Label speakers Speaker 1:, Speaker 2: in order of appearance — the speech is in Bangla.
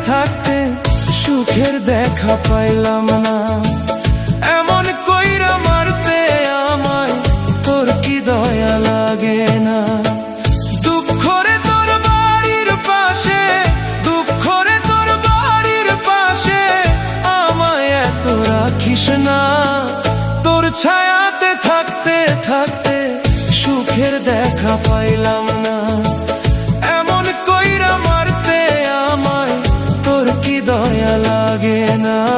Speaker 1: থাকতে সুখের দেখা পাইলাম না। এমন কইরা মারতে আমায় তোর কি দয়া লাগে না? দুঃখ রে তোর বাড়ির পাশে, দুঃখ রে তোর বাড়ির পাশে আমায় এত রাখিস না। তোর ছায়াতে থাকতে থাকতে সুখের দেখা পাইলাম না। এমন কইরা মারতে আমায় তোর কি দয়া লাগে না?